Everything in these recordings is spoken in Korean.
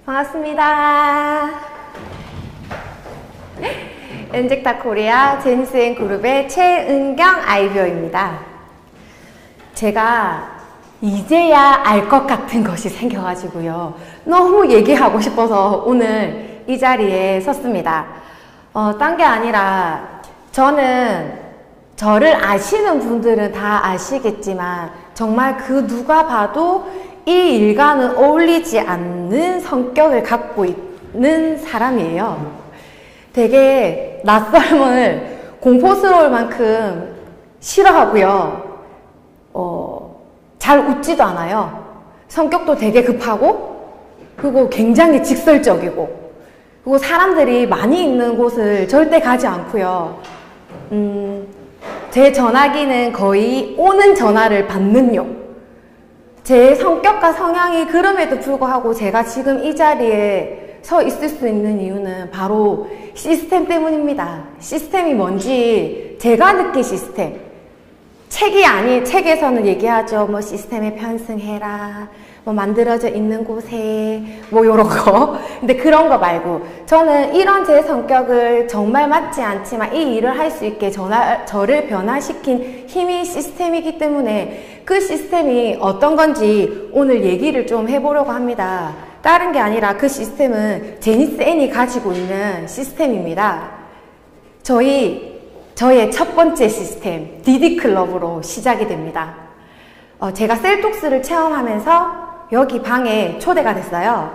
반갑습니다. 엔젝타 코리아 제니스앤 그룹의 최은경 아이비어입니다. 제가 이제야 알 것 같은 것이 생겨가지고요. 너무 얘기하고 싶어서 오늘 이 자리에 섰습니다. 딴 게 아니라 저를 아시는 분들은 다 아시겠지만 정말 그 누가 봐도 이 일과는 어울리지 않는 성격을 갖고 있는 사람이에요. 되게 낯설음을 공포스러울 만큼 싫어하고요. 잘 웃지도 않아요. 성격도 되게 급하고, 그리고 굉장히 직설적이고, 그리고 사람들이 많이 있는 곳을 절대 가지 않고요. 제 전화기는 거의 오는 전화를 받는 용. 제 성격과 성향이 그럼에도 불구하고 제가 지금 이 자리에 서 있을 수 있는 이유는 바로 시스템 때문입니다. 시스템이 뭔지 제가 느낀 시스템. 책에서는 얘기하죠. 뭐 시스템에 편승해라. 뭐 만들어져 있는 곳에 뭐 요런 거. 근데 그런 거 말고 저는 이런 제 성격을 정말 맞지 않지만 이 일을 할 수 있게 저를 변화시킨 힘이 시스템이기 때문에 그 시스템이 어떤 건지 오늘 얘기를 좀 해보려고 합니다. 다른 게 아니라 그 시스템은 제니스앤이 가지고 있는 시스템입니다. 저의 첫 번째 시스템, 디디클럽으로 시작이 됩니다. 제가 셀톡스를 체험하면서 여기 방에 초대가 됐어요.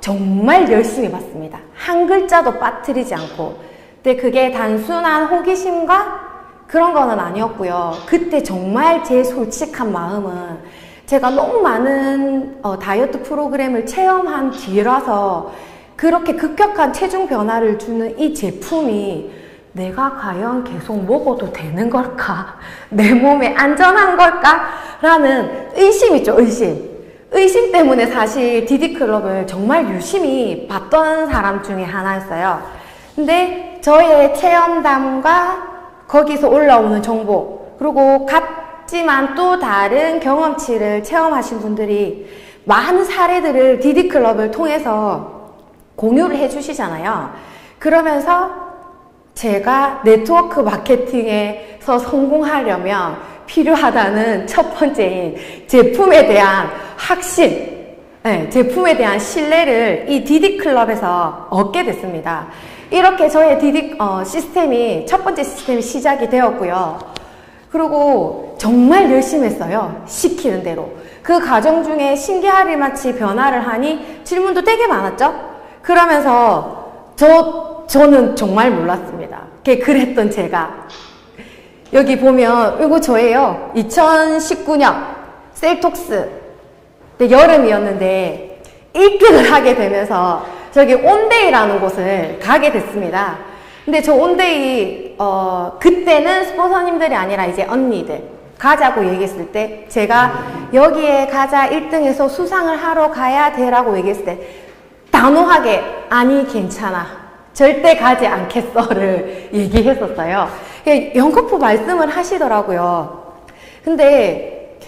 정말 열심히 봤습니다. 한 글자도 빠뜨리지 않고. 근데 그게 단순한 호기심과 그런 거는 아니었고요. 그때 정말 제 솔직한 마음은 제가 너무 많은 다이어트 프로그램을 체험한 뒤라서 그렇게 급격한 체중 변화를 주는 이 제품이 내가 과연 계속 먹어도 되는 걸까? 내 몸에 안전한 걸까? 라는 의심이죠, 의심. 의심 때문에 사실 디디클럽을 정말 유심히 봤던 사람 중에 하나였어요. 근데 저의 체험담과 거기서 올라오는 정보, 그리고 같지만 또 다른 경험치를 체험하신 분들이 많은 사례들을 디디클럽을 통해서 공유를 해주시잖아요. 그러면서 제가 네트워크 마케팅에서 성공하려면 필요하다는 첫 번째인 제품에 대한 확신, 제품에 대한 신뢰를 이 디디클럽에서 얻게 됐습니다. 이렇게 저의 시스템이, 첫 번째 시스템이 시작이 되었고요. 그리고 정말 열심히 했어요. 시키는 대로. 그 과정 중에 신기하리마치 변화를 하니 질문도 되게 많았죠? 그러면서 저는 정말 몰랐습니다. 그랬던 제가. 여기 보면 이거 저예요. 2019년 셀톡스 여름이었는데 입기를 하게 되면서 저기 온데이라는 곳을 가게 됐습니다. 근데 저 온데이 그때는 스폰서님들이 아니라 이제 언니들 가자고 얘기했을 때 제가 여기에 가자 1등에서 수상을 하러 가야 돼라고 얘기했을 때 단호하게 아니 괜찮아. 절대 가지 않겠어를 얘기했었어요. 연거푸 말씀을 하시더라고요. 근데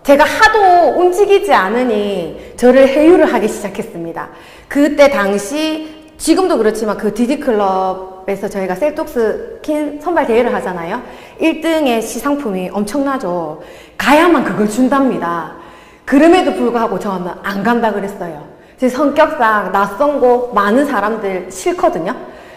제가 하도 움직이지 않으니 저를 회유를 하기 시작했습니다. 그때 당시 지금도 그렇지만 그 디디클럽에서 저희가 셀톡스 킨 선발 대회를 하잖아요. 1등의 시상품이 엄청나죠. 가야만 그걸 준답니다. 그럼에도 불구하고 저는 안 간다 그랬어요. 제 성격상 낯선 곳 많은 사람들 싫거든요.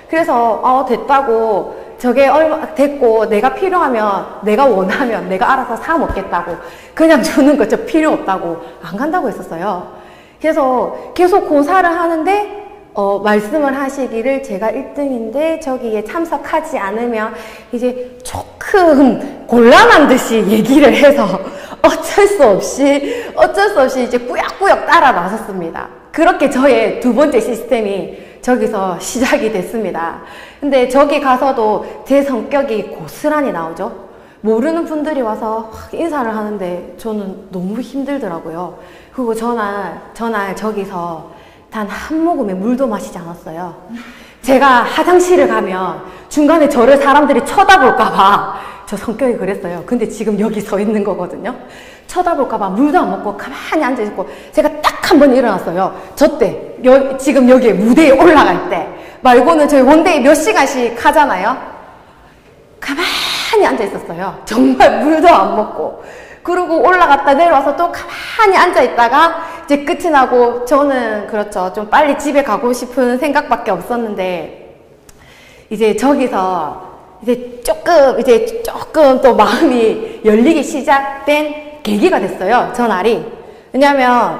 그래서 됐다고 저게 얼마 됐고 내가 필요하면 내가 원하면 내가 알아서 사 먹겠다고 그냥 주는 거 저 필요 없다고 안 간다고 했었어요. 그래서 계속 고사를 하는데 말씀을 하시기를 제가 1등인데 저기에 참석하지 않으면 이제 조금 곤란한 듯이 얘기를 해서 어쩔 수 없이 이제 꾸역꾸역 따라 나섰습니다. 그렇게 저의 두 번째 시스템이 저기서 시작이 됐습니다. 근데 저기 가서도 제 성격이 고스란히 나오죠. 모르는 분들이 와서 인사를 하는데 저는 너무 힘들더라고요. 그리고 전날 저기서 단 한 모금의 물도 마시지 않았어요. 제가 화장실을 가면 중간에 저를 사람들이 쳐다볼까봐 저 성격이 그랬어요. 근데 지금 여기 서 있는 거거든요. 쳐다볼까봐 물도 안 먹고 가만히 앉아있고 제가 딱 딱 한 번 일어났어요. 저 때, 지금 여기 무대에 올라갈 때 말고는 저희 원데이 몇 시간씩 하잖아요. 가만히 앉아 있었어요. 정말 물도 안 먹고. 그리고 올라갔다 내려와서 또 가만히 앉아 있다가 이제 끝이 나고, 저는 그렇죠, 좀 빨리 집에 가고 싶은 생각밖에 없었는데, 이제 저기서 이제 조금 또 마음이 열리기 시작된 계기가 됐어요, 저 날이. 왜냐면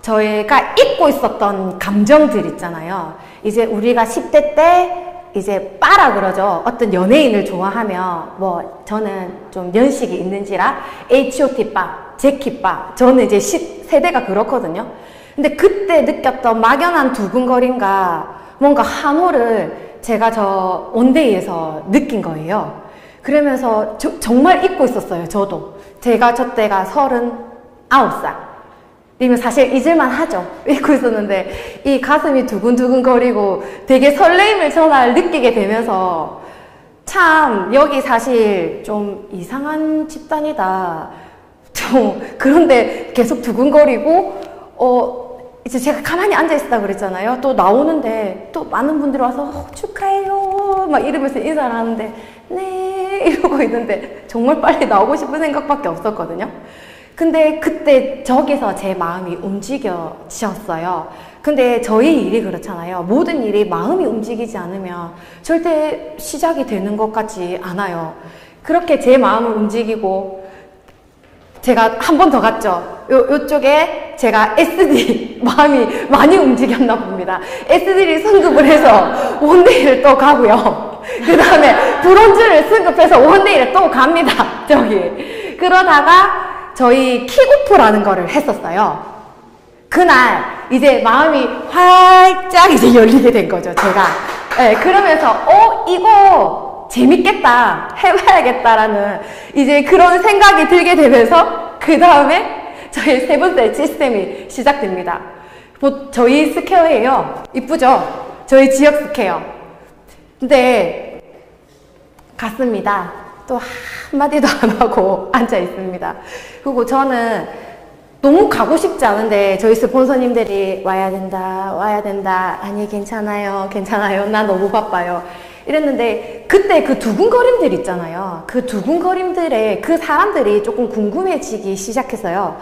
저희가 잊고 있었던 감정들 있잖아요. 이제 우리가 10대 때 이제 빠라 그러죠. 어떤 연예인을 좋아하면, 뭐 저는 좀 연식이 있는지라 H.O.T 빠, 제키 빠, 저는 이제 세대가 그렇거든요. 근데 그때 느꼈던 막연한 두근거림과 뭔가 한호를 제가 저 원데이에서 느낀 거예요. 그러면서 정말 잊고 있었어요, 저도. 제가 저 때가 39살. 이면 사실 잊을만 하죠. 잊고 있었는데 이 가슴이 두근두근거리고 되게 설레임을 전날 느끼게 되면서, 참 여기 사실 좀 이상한 집단이다. 좀 그런데 계속 두근거리고, 이제 제가 가만히 앉아있다 그랬잖아요. 또 나오는데 또 많은 분들이 와서 축하해요 막 이러면서 인사를 하는데, 네 이러고 있는데 정말 빨리 나오고 싶은 생각밖에 없었거든요. 근데 그때 저기서 제 마음이 움직여지셨어요. 근데 저희 일이 그렇잖아요. 모든 일이 마음이 움직이지 않으면 절대 시작이 되는 것 같지 않아요. 그렇게 제 마음을 움직이고, 제가 한 번 더 갔죠. 요쪽에 제가 SD 마음이 많이 움직였나 봅니다. SD를 승급을 해서 원데이를 또 가고요. 그 다음에 브론즈를 승급해서 원데이를 또 갑니다. 저기. 그러다가 저희 킥오프라는 거를 했었어요. 그날 이제 마음이 활짝 이제 열리게 된 거죠, 제가. 네, 그러면서 이거 재밌겠다, 해봐야겠다라는 이제 그런 생각이 들게 되면서, 그 다음에 저희 세 번째 시스템이 시작됩니다. 저희 스퀘어예요. 이쁘죠? 저희 지역 스퀘어. 근데 갔습니다. 또 한마디도 안 하고 앉아 있습니다. 그리고 저는 너무 가고 싶지 않은데 저희 스폰서님들이 와야 된다, 아니 괜찮아요, 나 너무 바빠요 이랬는데, 그때 그 두근거림들 있잖아요. 그 두근거림들에 그 사람들이 조금 궁금해지기 시작했어요.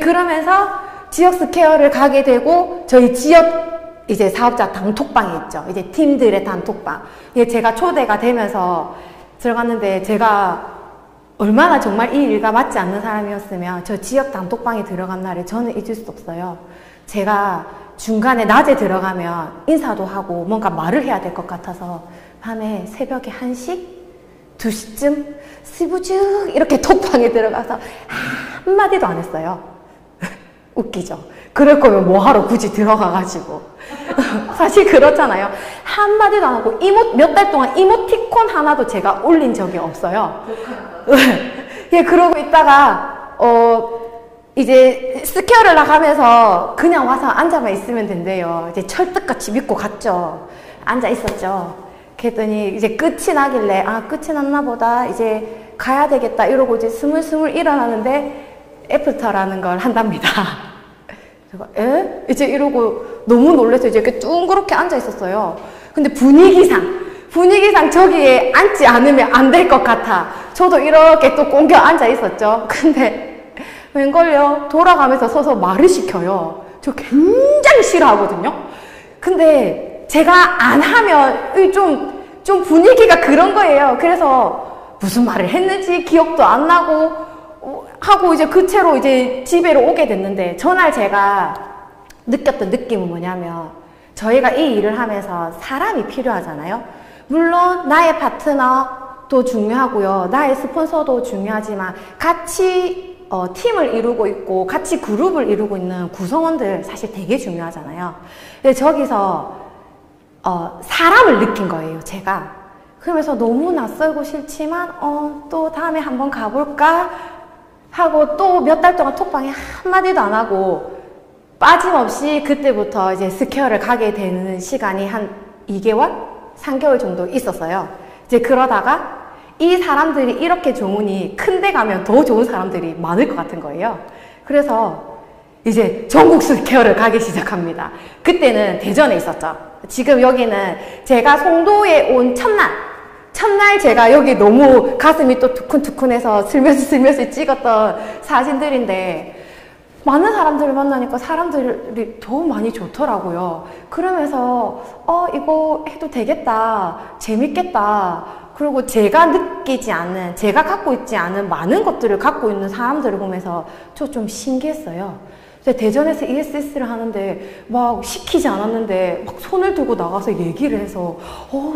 그러면서 지역 스퀘어를 가게 되고, 저희 지역 이제 사업자 단톡방이 있죠. 이제 팀들의 단톡방. 제가 초대가 되면서 들어갔는데, 제가 얼마나 정말 이 일과 맞지 않는 사람이었으면 저 지역 단톡방에 들어간 날을 저는 잊을 수 없어요. 제가 중간에 낮에 들어가면 인사도 하고 뭔가 말을 해야 될 것 같아서 밤에 새벽에 1시? 2시쯤 스부죽 이렇게 톡방에 들어가서 한마디도 안 했어요. 웃기죠? 그럴 거면 뭐하러 굳이 들어가가지고. 사실 그렇잖아요. 한마디도 안 하고 몇 달 동안 이모티콘 하나도 제가 올린 적이 없어요. 그러고 있다가 이제 스퀘어를 나가면서 그냥 와서 앉아만 있으면 된대요. 이제 철떡같이 믿고 갔죠. 앉아 있었죠. 그랬더니 이제 끝이 나길래, 끝이 났나 보다, 이제 가야 되겠다 이러고 이제 스물스물 일어나는데 애프터라는 걸 한답니다. 제가 에? 이제 이러고 너무 놀라서 이제 이렇게 둥그렇게 앉아 있었어요. 근데 분위기상 저기에 앉지 않으면 안 될 것 같아 저도 이렇게 또 꽁겨 앉아 있었죠. 근데 웬걸요, 돌아가면서 서서 말을 시켜요. 저 굉장히 싫어하거든요. 근데 제가 안 하면 좀 분위기가 그런 거예요. 그래서 무슨 말을 했는지 기억도 안 나고 하고 이제 그 채로 이제 집에로 오게 됐는데, 전날 제가 느꼈던 느낌은 뭐냐면, 저희가 이 일을 하면서 사람이 필요하잖아요. 물론 나의 파트너도 중요하고요, 나의 스폰서도 중요하지만 같이 팀을 이루고 있고 같이 그룹을 이루고 있는 구성원들 사실 되게 중요하잖아요. 근데 저기서 사람을 느낀 거예요, 제가. 그러면서 너무 낯설고 싫지만 또 다음에 한번 가볼까 하고 또 몇 달 동안 톡방에 한마디도 안 하고 빠짐없이 그때부터 이제 스퀘어를 가게 되는 시간이 한 2개월? 3개월 정도 있었어요. 이제 그러다가 이 사람들이 이렇게 좋으니 큰 데 가면 더 좋은 사람들이 많을 것 같은 거예요. 그래서 이제 전국 스퀘어를 가기 시작합니다. 그때는 대전에 있었죠. 지금 여기는 제가 송도에 온 첫날 제가 여기 너무 가슴이 또 두근두근해서 슬며슬 찍었던 사진들인데, 많은 사람들을 만나니까 사람들이 더 많이 좋더라고요. 그러면서 이거 해도 되겠다, 재밌겠다. 그리고 제가 느끼지 않는, 제가 갖고 있지 않은 많은 것들을 갖고 있는 사람들을 보면서 저 좀 신기했어요. 대전에서 ESS를 하는데 막 시키지 않았는데 막 손을 들고 나가서 얘기를 해서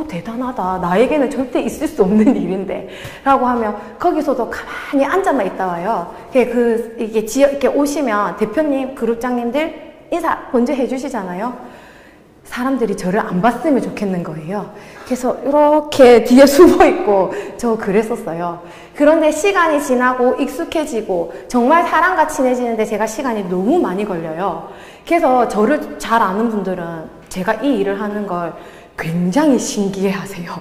대단하다, 나에게는 절대 있을 수 없는 일인데 라고 하면 거기서도 가만히 앉아만 있다 와요. 이게 이렇게 오시면 대표님, 그룹장님들 인사 먼저 해주시잖아요. 사람들이 저를 안 봤으면 좋겠는 거예요. 그래서 이렇게 뒤에 숨어있고 저 그랬었어요. 그런데 시간이 지나고 익숙해지고 정말 사람과 친해지는데 제가 시간이 너무 많이 걸려요. 그래서 저를 잘 아는 분들은 제가 이 일을 하는 걸 굉장히 신기해 하세요.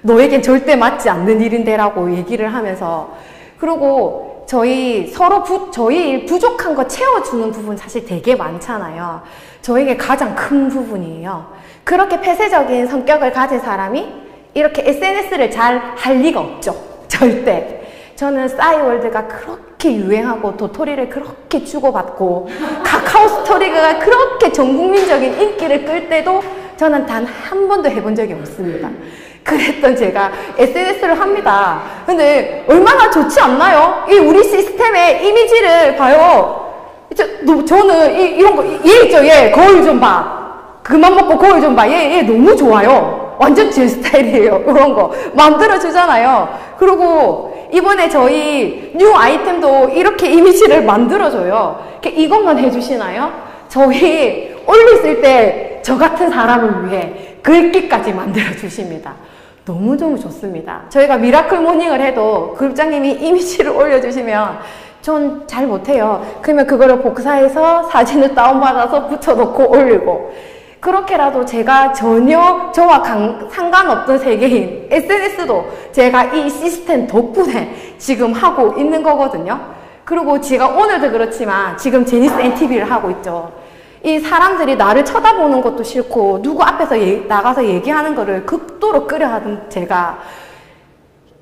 너에겐 절대 맞지 않는 일인데 라고 얘기를 하면서, 그리고 저희 일 부족한 거 채워주는 부분 사실 되게 많잖아요. 저에게 가장 큰 부분이에요. 그렇게 폐쇄적인 성격을 가진 사람이 이렇게 SNS를 잘 할 리가 없죠. 절대. 저는 싸이월드가 그렇게 유행하고 도토리를 그렇게 주고받고 카카오 스토리가 그렇게 전국민적인 인기를 끌 때도 저는 단 한 번도 해본 적이 없습니다. 그랬던 제가 SNS를 합니다. 근데 얼마나 좋지 않나요? 이 우리 시스템의 이미지를 봐요. 저는 이런 거, 얘 있죠? 얘 거울 좀 봐. 그만 먹고 거울 좀 봐. 얘 너무 좋아요. 완전 제 스타일이에요. 이런 거 만들어주잖아요. 그리고 이번에 저희 뉴 아이템도 이렇게 이미지를 만들어줘요. 이것만 해주시나요? 저희 올렸을 때 저 같은 사람을 위해 글귀까지 만들어주십니다. 너무너무 좋습니다. 저희가 미라클 모닝을 해도 그룹장님이 이미지를 올려주시면 전 잘 못해요. 그러면 그거를 복사해서 사진을 다운받아서 붙여놓고 올리고, 그렇게라도 제가 전혀 저와 상관없던 세계인 SNS도 제가 이 시스템 덕분에 지금 하고 있는 거거든요. 그리고 제가 오늘도 그렇지만 지금 제니스 NTV를 하고 있죠. 이 사람들이 나를 쳐다보는 것도 싫고 누구 앞에서 나가서 얘기하는 거를 극도로 꺼려하던 제가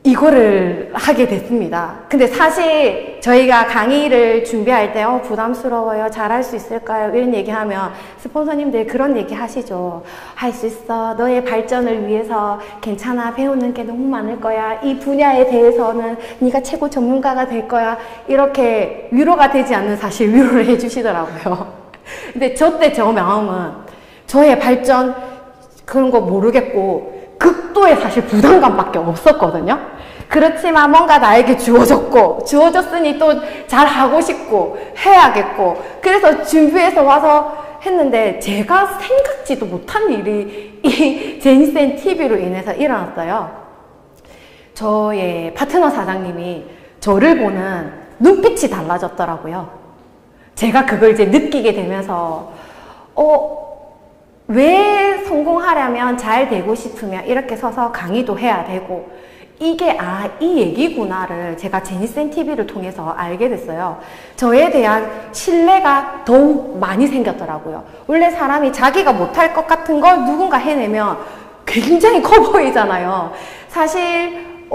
이거를 하게 됐습니다. 근데 사실 저희가 강의를 준비할 때 부담스러워요, 잘할 수 있을까요? 이런 얘기하면 스폰서님들 그런 얘기 하시죠. 할 수 있어, 너의 발전을 위해서 괜찮아, 배우는 게 너무 많을 거야, 이 분야에 대해서는 네가 최고 전문가가 될 거야, 이렇게 위로가 되지 않는 사실 위로를 해주시더라고요. 근데 저때 저 마음은 저의 발전 그런 거 모르겠고 극도의 사실 부담감밖에 없었거든요. 그렇지만 뭔가 나에게 주어졌으니 또 잘하고 싶고 해야겠고, 그래서 준비해서 와서 했는데 제가 생각지도 못한 일이 이 제니센 TV로 인해서 일어났어요. 저의 파트너 사장님이 저를 보는 눈빛이 달라졌더라고요. 제가 그걸 이제 느끼게 되면서 왜 성공하려면, 잘 되고 싶으면 이렇게 서서 강의도 해야 되고, 이게 이 얘기구나를 제가 제니센 TV를 통해서 알게 됐어요. 저에 대한 신뢰가 더욱 많이 생겼더라고요. 원래 사람이 자기가 못할 것 같은 걸 누군가 해내면 굉장히 커 보이잖아요. 사실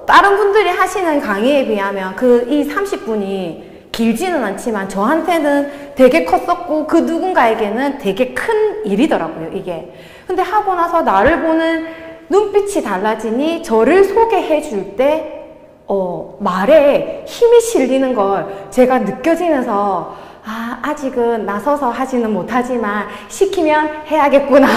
다른 분들이 하시는 강의에 비하면 이 30분이 길지는 않지만 저한테는 되게 컸었고 그 누군가에게는 되게 큰 일이더라고요, 이게. 근데 하고 나서 나를 보는 눈빛이 달라지니 저를 소개해 줄 때 말에 힘이 실리는 걸 제가 느껴지면서 아직은 나서서 하지는 못하지만 시키면 해야겠구나.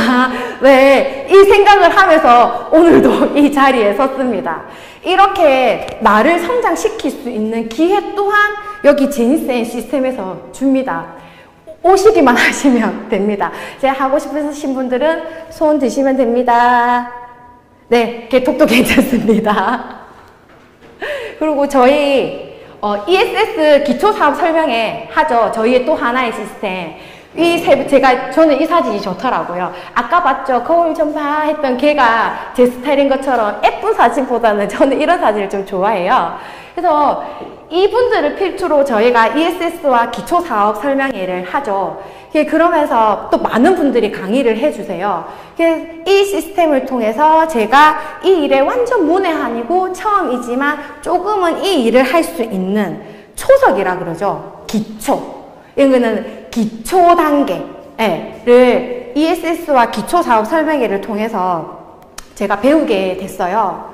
네, 이 생각을 하면서 오늘도 이 자리에 섰습니다. 이렇게 나를 성장시킬 수 있는 기회 또한 여기 제니센 시스템에서 줍니다. 오시기만 하시면 됩니다. 제가 하고 싶으신 분들은 손 드시면 됩니다. 네, 개톡도 괜찮습니다. 그리고 저희 ESS 기초사업 설명회 하죠. 저희의 또 하나의 시스템. 저는 이 사진이 좋더라고요. 아까 봤죠? 거울 좀 봐 했던 걔가 제 스타일인 것처럼 예쁜 사진보다는 저는 이런 사진을 좀 좋아해요. 그래서 이분들을 필두로 저희가 ESS와 기초사업 설명회를 하죠. 그러면서 또 많은 분들이 강의를 해주세요. 이 시스템을 통해서 제가 이 일에 완전 문외한이고 처음이지만 조금은 이 일을 할 수 있는 초석이라 그러죠. 기초. 이거는 기초 단계를 ESS와 기초사업 설명회를 통해서 제가 배우게 됐어요.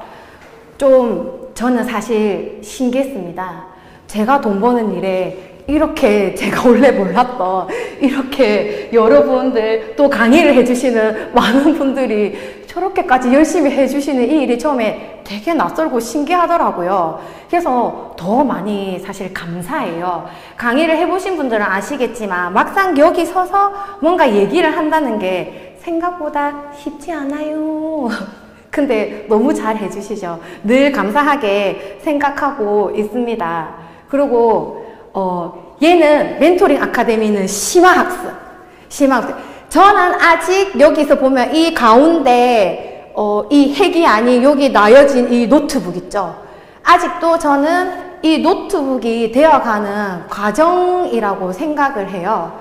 저는 사실 신기했습니다. 제가 돈 버는 일에 이렇게 제가 원래 몰랐던 이렇게 여러분들 또 강의를 해주시는 많은 분들이 저렇게까지 열심히 해주시는 이 일이 처음에 되게 낯설고 신기하더라고요. 그래서 더 많이 사실 감사해요. 강의를 해보신 분들은 아시겠지만 막상 여기 서서 뭔가 얘기를 한다는 게 생각보다 쉽지 않아요. 근데 너무 잘 해주시죠. 늘 감사하게 생각하고 있습니다. 그리고 얘는 멘토링 아카데미는 심화학습. 저는 아직 여기서 보면 이 가운데 이 핵이 아닌 여기 놔여진 이 노트북 있죠. 아직도 저는 이 노트북이 되어가는 과정이라고 생각을 해요.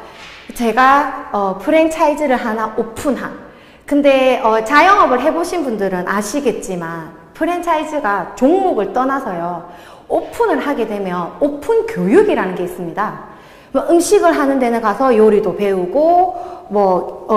제가 프랜차이즈를 하나 오픈한. 근데 자영업을 해보신 분들은 아시겠지만 프랜차이즈가 종목을 떠나서요. 오픈을 하게 되면 오픈 교육이라는 게 있습니다. 음식을 하는 데는 가서 요리도 배우고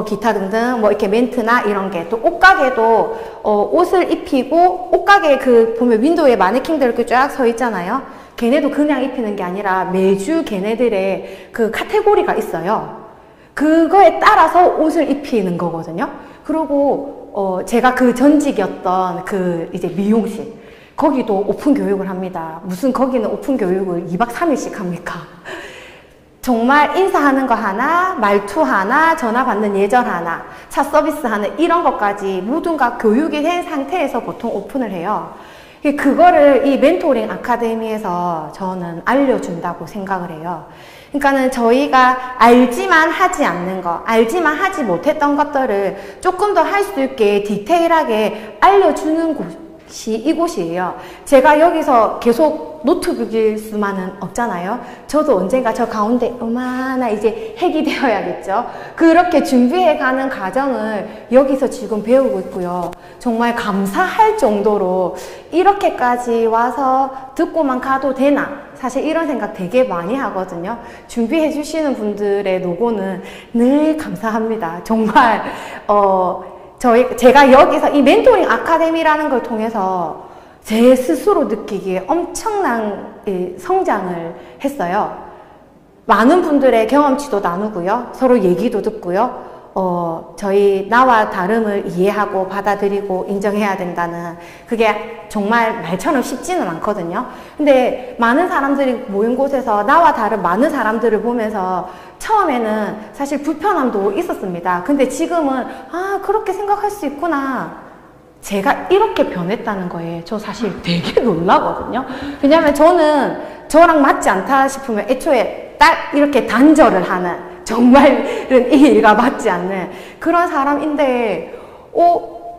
기타 등등 이렇게 멘트나 이런 게, 또 옷가게도 옷을 입히고, 옷가게 보면 윈도우에 마네킹들 이렇게 쫙 서 있잖아요. 걔네도 그냥 입히는 게 아니라 매주 걔네들의 그 카테고리가 있어요. 그거에 따라서 옷을 입히는 거거든요. 그리고 제가 그 전직이었던 이제 미용실, 거기도 오픈 교육을 합니다. 무슨 거기는 오픈 교육을 2박 3일씩 합니까? 정말 인사하는 거 하나, 말투 하나, 전화 받는 예절 하나, 차 서비스 하나, 이런 것까지 모든 가 교육이 된 상태에서 보통 오픈을 해요. 그거를 이 멘토링 아카데미에서 저는 알려준다고 생각을 해요. 그러니까는 저희가 알지만 하지 않는 거, 알지만 하지 못했던 것들을 조금 더 할 수 있게 디테일하게 알려주는 곳이 이곳이에요. 제가 여기서 계속 노트북일 수만은 없잖아요. 저도 언젠가 저 가운데 어마나 이제 핵이 되어야겠죠. 그렇게 준비해가는 과정을 여기서 지금 배우고 있고요. 정말 감사할 정도로 이렇게까지 와서 듣고만 가도 되나? 사실 이런 생각 되게 많이 하거든요. 준비해 주시는 분들의 노고는 늘 감사합니다. 정말 제가 여기서 이 멘토링 아카데미라는 걸 통해서 제 스스로 느끼기에 엄청난 성장을 했어요. 많은 분들의 경험치도 나누고요. 서로 얘기도 듣고요. 나와 다름을 이해하고 받아들이고 인정해야 된다는, 그게 정말 말처럼 쉽지는 않거든요. 근데 많은 사람들이 모인 곳에서 나와 다른 많은 사람들을 보면서 처음에는 사실 불편함도 있었습니다. 근데 지금은 그렇게 생각할 수 있구나. 제가 이렇게 변했다는 거에 저 사실 되게 놀라거든요. 왜냐면 저는 저랑 맞지 않다 싶으면 애초에 딱 이렇게 단절을 하는, 정말은 이 일과 맞지 않는 그런 사람인데,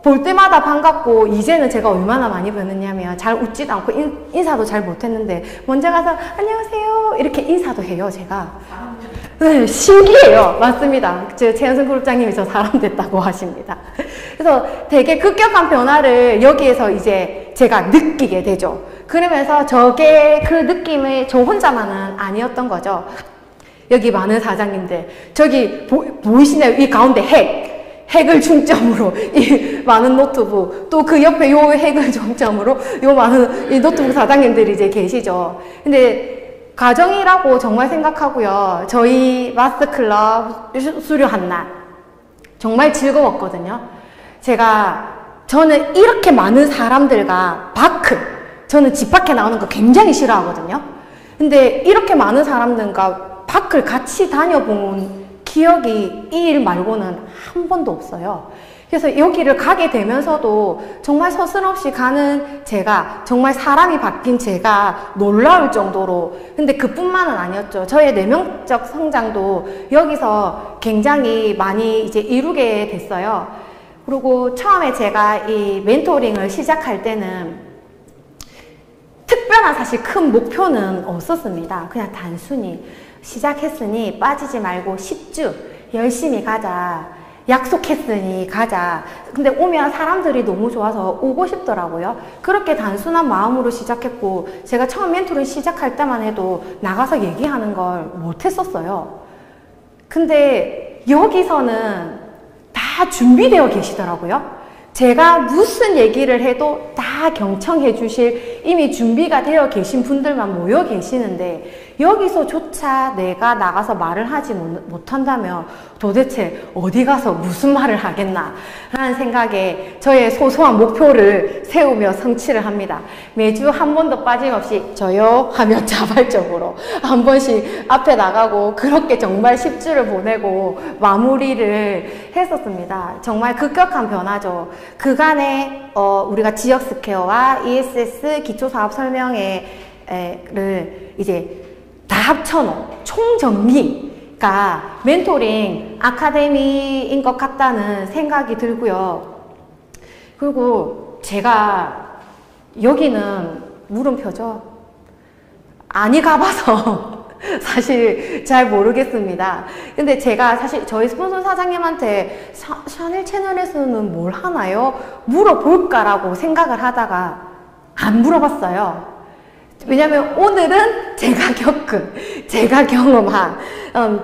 볼 때마다 반갑고, 이제는 제가 얼마나 많이 변했냐면 잘 웃지도 않고 인사도 잘 못했는데 먼저 가서 안녕하세요 이렇게 인사도 해요. 제가 네, 신기해요. 맞습니다. 최현승 그룹장님이 저 사람 됐다고 하십니다. 그래서 되게 급격한 변화를 여기에서 이제 제가 느끼게 되죠. 그러면서 저게 그 느낌이 저 혼자만은 아니었던 거죠. 여기 많은 사장님들, 저기 보이시나요? 이 가운데 핵을 중점으로 이 많은 노트북, 또 그 옆에 요 핵을 중점으로 요 많은 이 노트북 사장님들이 이제 계시죠. 근데 가정이라고 정말 생각하고요. 저희 마스클럽 수료한 날 정말 즐거웠거든요. 저는 이렇게 많은 사람들과 저는 집 밖에 나오는 거 굉장히 싫어하거든요. 근데 이렇게 많은 사람들과 밖을 같이 다녀본 기억이 이 일 말고는 한 번도 없어요. 그래서 여기를 가게 되면서도 정말 서슴없이 가는 제가, 정말 사람이 바뀐 제가 놀라울 정도로, 근데 그뿐만은 아니었죠. 저의 내면적 성장도 여기서 굉장히 많이 이제 이루게 됐어요. 그리고 처음에 제가 이 멘토링을 시작할 때는 특별한 사실 큰 목표는 없었습니다. 그냥 단순히 시작했으니 빠지지 말고 10주 열심히 가자. 약속했으니 가자. 근데 오면 사람들이 너무 좋아서 오고 싶더라고요. 그렇게 단순한 마음으로 시작했고, 제가 처음 멘토링 시작할 때만 해도 나가서 얘기하는 걸 못했었어요. 근데 여기서는 다 준비되어 계시더라고요. 제가 무슨 얘기를 해도 다 경청해 주실 이미 준비가 되어 계신 분들만 모여 계시는데, 여기서조차 내가 나가서 말을 하지 못한다면 도대체 어디 가서 무슨 말을 하겠나 라는 생각에 저의 소소한 목표를 세우며 성취를 합니다. 매주 한 번도 빠짐없이 저요 하며 자발적으로 한 번씩 앞에 나가고, 그렇게 정말 10주를 보내고 마무리를 했었습니다. 정말 급격한 변화죠. 그간에 우리가 지역 스퀘어와 ESS 기초사업 설명회를 이제 다 합쳐놓은 총정리가 멘토링 아카데미인 것 같다는 생각이 들고요. 그리고 제가 여기는 물음표죠. 아니 가봐서 사실 잘 모르겠습니다. 근데 제가 사실 저희 스폰서 사장님한테 샤넬 채널에서는 뭘 하나요? 물어볼까라고 생각을 하다가 안 물어봤어요. 왜냐면 오늘은 제가 경험한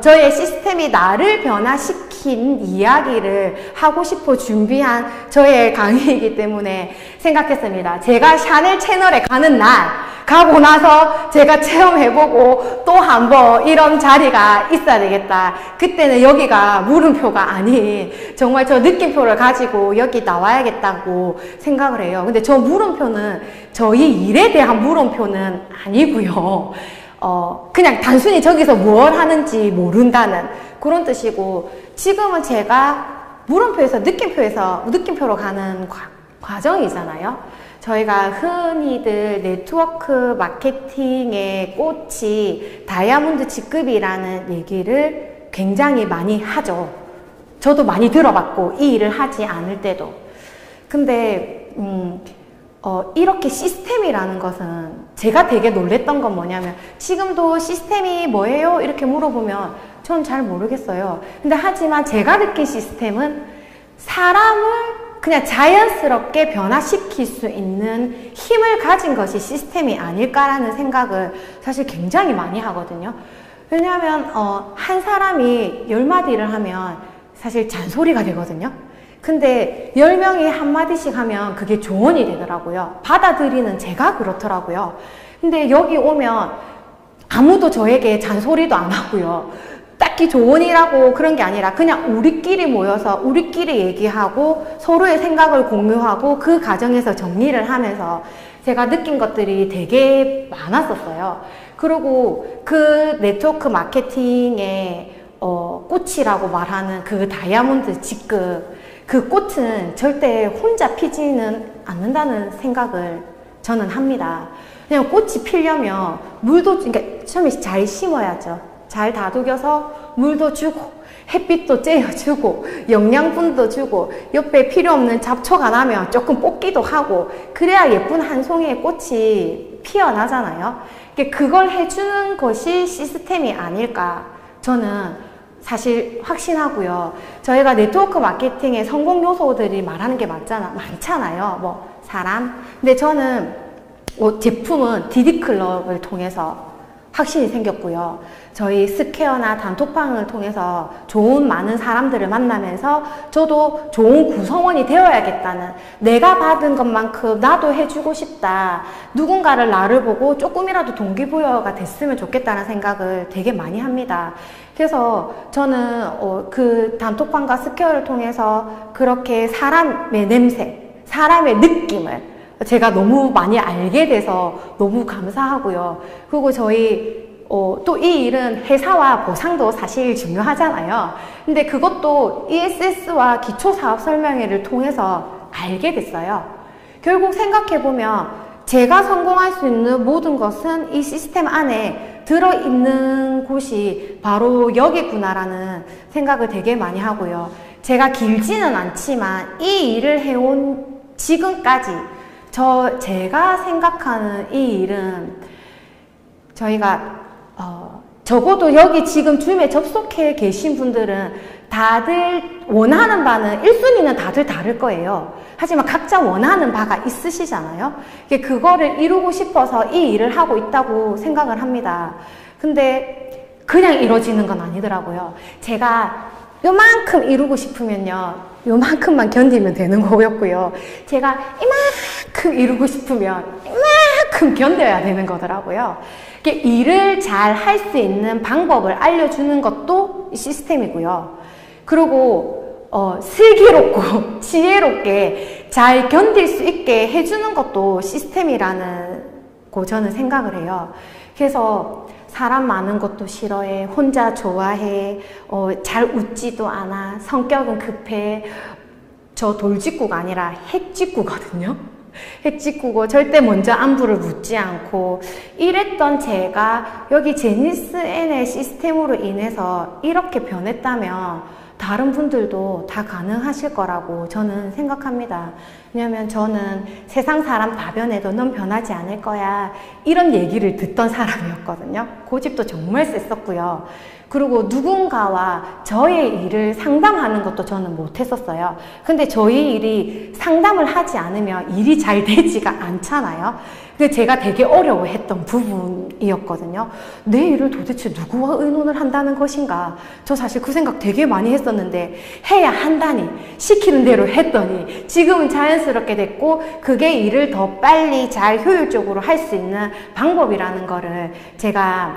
저의 시스템이 나를 변화시킨 이야기를 하고 싶어 준비한 저의 강의이기 때문에 생각했습니다. 제가 샤넬 채널에 가는 날 가고 나서 제가 체험해보고 또 한 번 이런 자리가 있어야 되겠다. 그때는 여기가 물음표가 아닌 정말 저 느낌표를 가지고 여기 나와야겠다고 생각을 해요. 근데 저 물음표는 저희 일에 대한 물음표는 아니고요. 그냥 단순히 저기서 뭘 하는지 모른다는 그런 뜻이고, 지금은 제가 물음표에서 느낌표로 가는 과정이잖아요. 저희가 흔히들 네트워크 마케팅의 꽃이 다이아몬드 직급이라는 얘기를 굉장히 많이 하죠. 저도 많이 들어봤고, 이 일을 하지 않을 때도. 근데 이렇게 시스템이라는 것은 제가 되게 놀랬던 건 뭐냐면, 지금도 시스템이 뭐예요? 이렇게 물어보면 전 잘 모르겠어요. 근데 하지만 제가 느낀 시스템은 사람을 그냥 자연스럽게 변화시킬 수 있는 힘을 가진 것이 시스템이 아닐까라는 생각을 사실 굉장히 많이 하거든요. 왜냐하면 한 사람이 10마디를 하면 사실 잔소리가 되거든요. 근데 10명이 한마디씩 하면 그게 조언이 되더라고요. 받아들이는 제가 그렇더라고요. 근데 여기 오면 아무도 저에게 잔소리도 안 하고요. 딱히 조언이라고 그런 게 아니라 그냥 우리끼리 모여서 우리끼리 얘기하고 서로의 생각을 공유하고 그 과정에서 정리를 하면서 제가 느낀 것들이 되게 많았었어요. 그리고 그 네트워크 마케팅의 꽃이라고 말하는 그 다이아몬드 직급, 그 꽃은 절대 혼자 피지는 않는다는 생각을 저는 합니다. 그냥 꽃이 피려면 물도, 그러니까 처음에 잘 심어야죠. 잘 다독여서 물도 주고 햇빛도 쬐어주고 영양분도 주고 옆에 필요 없는 잡초가 나면 조금 뽑기도 하고, 그래야 예쁜 한 송이의 꽃이 피어나잖아요. 그걸 해주는 것이 시스템이 아닐까 저는 사실 확신하고요. 저희가 네트워크 마케팅의 성공 요소들이 말하는 게 많잖아요. 뭐 사람. 근데 저는 제품은 디디클럽을 통해서 확신이 생겼고요. 저희 스퀘어나 단톡방을 통해서 좋은 많은 사람들을 만나면서 저도 좋은 구성원이 되어야겠다는, 내가 받은 것만큼 나도 해주고 싶다. 누군가를 나를 보고 조금이라도 동기부여가 됐으면 좋겠다는 생각을 되게 많이 합니다. 그래서 저는 그 단톡방과 스퀘어를 통해서 그렇게 사람의 냄새, 사람의 느낌을 제가 너무 많이 알게 돼서 너무 감사하고요. 그리고 저희 또 이 일은 회사와 보상도 사실 중요하잖아요. 근데 그것도 ESS와 기초사업 설명회를 통해서 알게 됐어요. 결국 생각해보면 제가 성공할 수 있는 모든 것은 이 시스템 안에 들어있는 곳이 바로 여기구나라는 생각을 되게 많이 하고요. 제가 길지는 않지만 이 일을 해온 지금까지 제가 생각하는 이 일은 저희가 적어도 여기 지금 줌에 접속해 계신 분들은 다들 원하는 바는 1순위는 다들 다를 거예요. 하지만 각자 원하는 바가 있으시잖아요. 그거를 이루고 싶어서 이 일을 하고 있다고 생각을 합니다. 근데 그냥 이루어지는 건 아니더라고요. 제가 요만큼 이루고 싶으면요, 요만큼만 견디면 되는 거였고요. 제가 이만큼 이루고 싶으면 이만큼 견뎌야 되는 거더라고요. 일을 잘 할 수 있는 방법을 알려주는 것도 시스템이고요. 그리고 슬기롭고 지혜롭게 잘 견딜 수 있게 해주는 것도 시스템이라는 거 저는 생각을 해요. 그래서 사람 많은 것도 싫어해, 혼자 좋아해, 잘 웃지도 않아, 성격은 급해. 저 돌직구가 아니라 핵직구거든요. 핵직구고 절대 먼저 안부를 묻지 않고 이랬던 제가 여기 제니스 N의 시스템으로 인해서 이렇게 변했다면 다른 분들도 다 가능하실 거라고 저는 생각합니다. 왜냐면 저는 세상 사람 다 변해도 넌 변하지 않을 거야 이런 얘기를 듣던 사람이었거든요. 고집도 정말 셌었고요. 그리고 누군가와 저의 일을 상담하는 것도 저는 못했었어요. 근데 저희 일이 상담을 하지 않으면 일이 잘 되지가 않잖아요. 그게 제가 되게 어려워했던 부분이었거든요. 내 일을 도대체 누구와 의논을 한다는 것인가? 저 사실 그 생각 되게 많이 했었는데 해야 한다니 시키는 대로 했더니 지금은 자연스럽게 됐고 그게 일을 더 빨리 잘 효율적으로 할 수 있는 방법이라는 거를 제가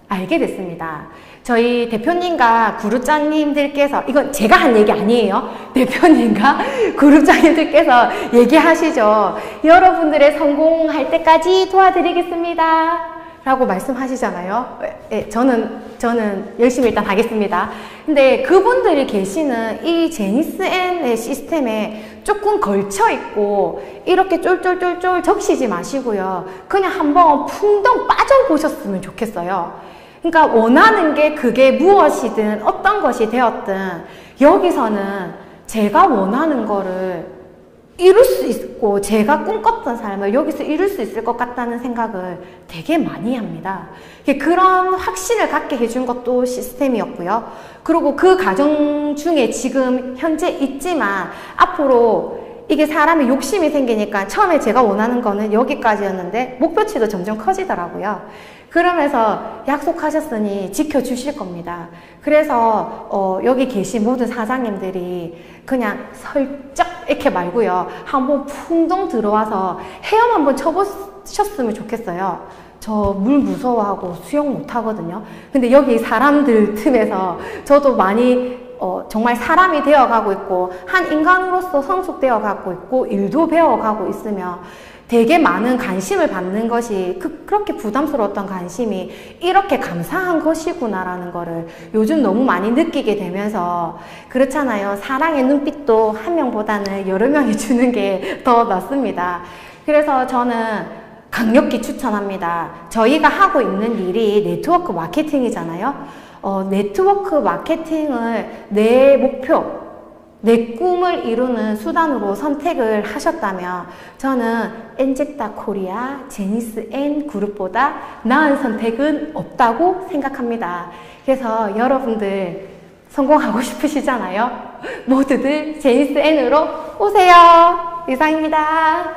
알게 됐습니다. 저희 대표님과 그룹장님들께서, 이건 제가 한 얘기 아니에요. 대표님과 그룹장님들께서 얘기하시죠. 여러분들의 성공할 때까지 도와드리겠습니다 라고 말씀하시잖아요. 예, 저는 열심히 일단 하겠습니다. 근데 그분들이 계시는 이 제니스 N의 시스템에 조금 걸쳐 있고 이렇게 쫄쫄쫄쫄 적시지 마시고요. 그냥 한번 풍덩 빠져보셨으면 좋겠어요. 그러니까 원하는 게 그게 무엇이든 어떤 것이 되었든 여기서는 제가 원하는 거를 이룰 수 있고 제가 꿈꿨던 삶을 여기서 이룰 수 있을 것 같다는 생각을 되게 많이 합니다. 그런 확신을 갖게 해준 것도 시스템이었고요. 그리고 그 과정 중에 지금 현재 있지만 앞으로 이게 사람이 욕심이 생기니까 처음에 제가 원하는 거는 여기까지였는데 목표치도 점점 커지더라고요. 그러면서 약속하셨으니 지켜주실 겁니다. 그래서 여기 계신 모든 사장님들이 그냥 슬쩍 이렇게 말고요. 한번 풍덩 들어와서 헤엄 한번 쳐보셨으면 좋겠어요. 저 물 무서워하고 수영 못하거든요. 근데 여기 사람들 틈에서 저도 많이 정말 사람이 되어가고 있고 한 인간으로서 성숙되어 가고 있고 일도 배워가고 있으며 되게 많은 관심을 받는 것이 그렇게 부담스러웠던 관심이 이렇게 감사한 것이구나라는 거를 요즘 너무 많이 느끼게 되면서 그렇잖아요. 사랑의 눈빛도 한 명보다는 여러 명이 주는 게 더 낫습니다. 그래서 저는 강력히 추천합니다. 저희가 하고 있는 일이 네트워크 마케팅이잖아요. 네트워크 마케팅을 내 목표, 내 꿈을 이루는 수단으로 선택을 하셨다면 저는 엔젝다 코리아, 제니스 N 그룹보다 나은 선택은 없다고 생각합니다. 그래서 여러분들 성공하고 싶으시잖아요. 모두들 제니스 N으로 오세요. 이상입니다.